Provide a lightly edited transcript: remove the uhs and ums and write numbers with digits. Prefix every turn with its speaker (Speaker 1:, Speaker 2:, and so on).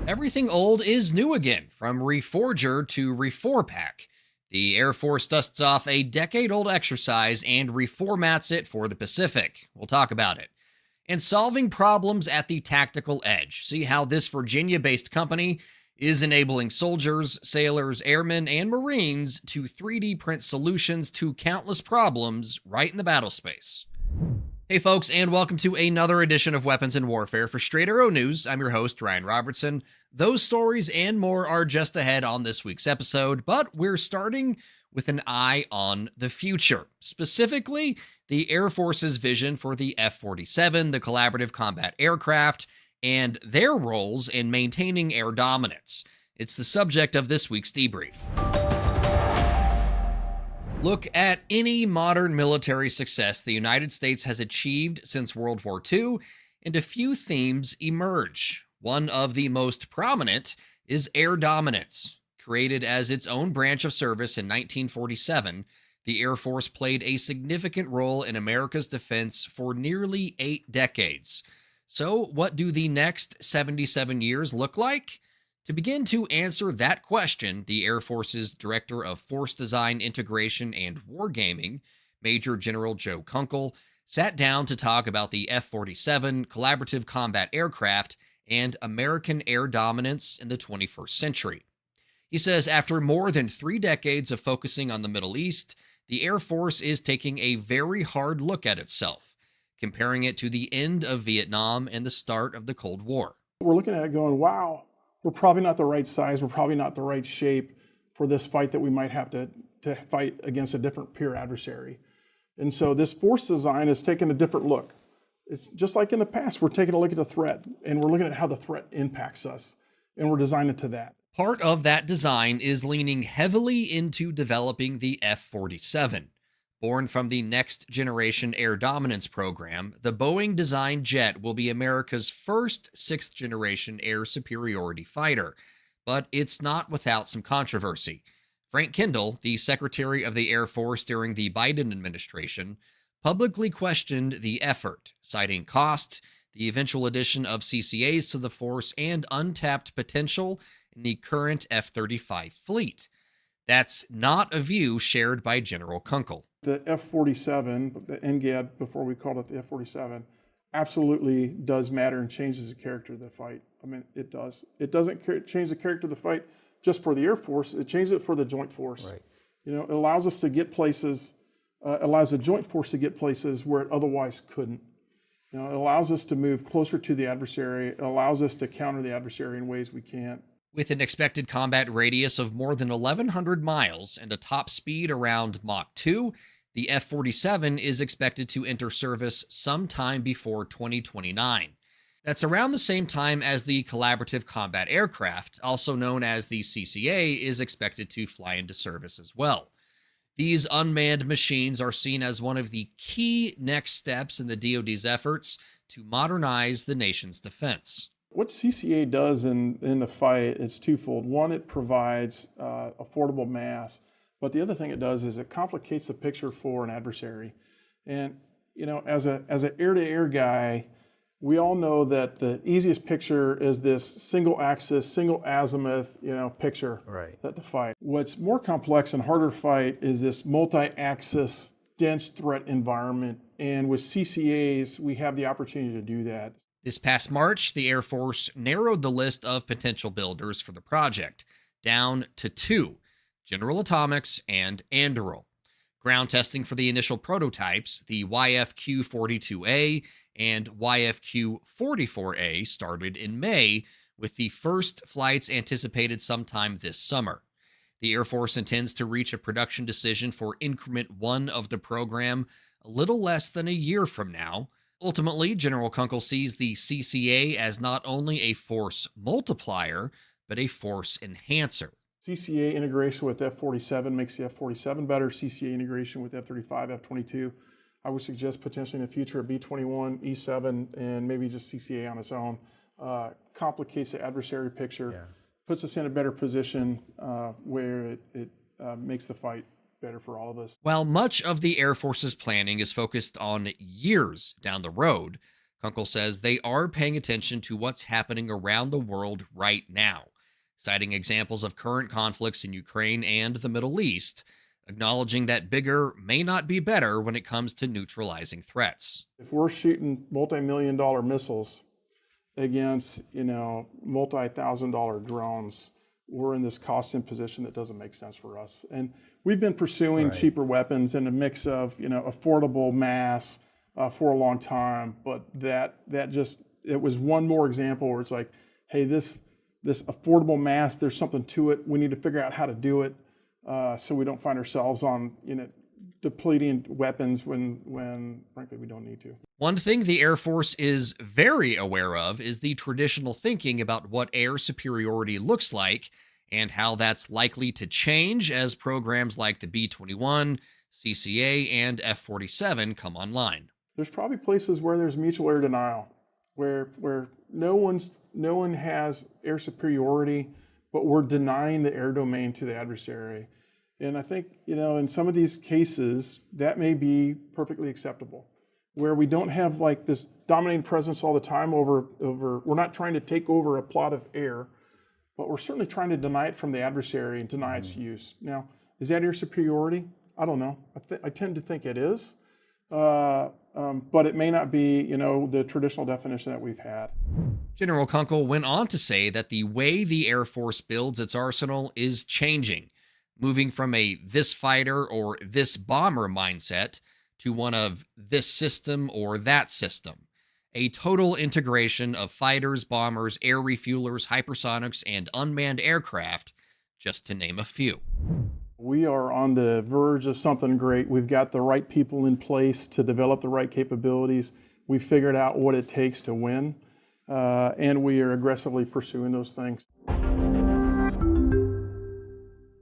Speaker 1: Everything old is new again, from Reforger to Reforpack. The Air Force dusts off a decade-old exercise and reformats it for the Pacific. We'll talk about it. And solving problems at the tactical edge. See how this Virginia-based company is enabling soldiers, sailors, airmen, and Marines to 3D print solutions to countless problems right in the battle space. Hey folks, and welcome to another edition of Weapons and Warfare for Straight Arrow News. I'm your host, Ryan Robertson. Those stories and more are just ahead on this week's episode, but we're starting with an eye on the future. Specifically, the Air Force's vision for the F-47, the collaborative combat aircraft, and their roles in maintaining air dominance. It's the subject of this week's debrief. Look at any modern military success the United States has achieved since World War II, and a few themes emerge. One of the most prominent is air dominance. Created as its own branch of service in 1947, the Air Force played a significant role in America's defense for nearly 8 decades. So, what do the next 77 years look like? To begin to answer that question, the Air Force's Director of Force Design, Integration, and Wargaming, Major General Joe Kunkel, sat down to talk about the F-47 collaborative combat aircraft and American air dominance in the 21st century. He says after more than 3 decades of focusing on the Middle East, the Air Force is taking a very hard look at itself, comparing it to the end of Vietnam and the start of the Cold War.
Speaker 2: We're looking at it going, wow, we're probably not the right size, we're probably not the right shape for this fight that we might have to fight against a different peer adversary. And so this force design has taken a different look. It's just like in the past, we're taking a look at the threat, and we're looking at how the threat impacts us, and we're designing to that.
Speaker 1: Part of that design is leaning heavily into developing the F-47. Born from the Next Generation Air Dominance program, the Boeing-designed jet will be America's first 6th-generation air superiority fighter, but it's not without some controversy. Frank Kendall, the Secretary of the Air Force during the Biden administration, publicly questioned the effort, citing cost, the eventual addition of CCAs to the force, and untapped potential in the current F-35 fleet. That's not a view shared by General Kunkel.
Speaker 2: The F-47, the NGAD before we called it the F-47, absolutely does matter and changes the character of the fight. I mean, it does. It doesn't change the character of the fight just for the Air Force, it changes it for the Joint Force.
Speaker 3: Right.
Speaker 2: You know, it allows us to get places, allows the Joint Force to get places where it otherwise couldn't. You know, it allows us to move closer to the adversary. It allows us to counter the adversary in ways we can't.
Speaker 1: With an expected combat radius of more than 1,100 miles and a top speed around Mach 2, the F-47 is expected to enter service sometime before 2029. That's around the same time as the Collaborative Combat Aircraft, also known as the CCA, is expected to fly into service as well. These unmanned machines are seen as one of the key next steps in the DoD's efforts to modernize the nation's defense.
Speaker 2: What CCA does in the fight is twofold. One, it provides affordable mass, but the other thing it does is it complicates the picture for an adversary. And you know, as an air-to-air guy, we all know that the easiest picture is this single axis, single azimuth, picture that to fight. What's more complex and harder to fight is this multi-axis, dense threat environment. And with CCAs, we have the opportunity to do that.
Speaker 1: This past March, the Air Force narrowed the list of potential builders for the project down to 2, General Atomics and Anduril. Ground testing for the initial prototypes, the YFQ-42A and YFQ-44A, started in May, with the first flights anticipated sometime this summer. The Air Force intends to reach a production decision for Increment 1 of the program a little less than a year from now. Ultimately, General Kunkel sees the CCA as not only a force multiplier, but a force enhancer.
Speaker 2: CCA integration with F-47 makes the F-47 better. CCA integration with F-35, F-22, I would suggest potentially in the future a B-21, E-7, and maybe just CCA on its own. Complicates the adversary picture, puts us in a better position where it makes the fight better for all of us.
Speaker 1: While much of the Air Force's planning is focused on years down the road, Kunkel says they are paying attention to what's happening around the world right now, citing examples of current conflicts in Ukraine and the Middle East, acknowledging that bigger may not be better when it comes to neutralizing threats.
Speaker 2: If we're shooting multi-million-dollar missiles against, multi-thousand-dollar drones, we're in this cost imposition that doesn't make sense for us. And we've been pursuing
Speaker 3: Right.
Speaker 2: cheaper weapons and a mix of, affordable mass for a long time. But it was one more example where it's like, hey, this affordable mass, there's something to it. We need to figure out how to do it so we don't find ourselves on, depleting weapons when frankly we don't need to.
Speaker 1: One thing the Air Force is very aware of is the traditional thinking about what air superiority looks like and how that's likely to change as programs like the B-21, CCA, and F-47 come online.
Speaker 2: There's probably places where there's mutual air denial, where no one has air superiority, but we're denying the air domain to the adversary. And I think, in some of these cases, that may be perfectly acceptable, where we don't have like this dominating presence all the time over, we're not trying to take over a plot of air, but we're certainly trying to deny it from the adversary and deny its use. Now, is that air superiority? I don't know. I tend to think it is, but it may not be, the traditional definition that we've had.
Speaker 1: General Kunkel went on to say that the way the Air Force builds its arsenal is changing, moving from a this fighter or this bomber mindset to one of this system or that system. A total integration of fighters, bombers, air refuelers, hypersonics, and unmanned aircraft, just to name a few.
Speaker 2: We are on the verge of something great. We've got the right people in place to develop the right capabilities. We've figured out what it takes to win, and we are aggressively pursuing those things.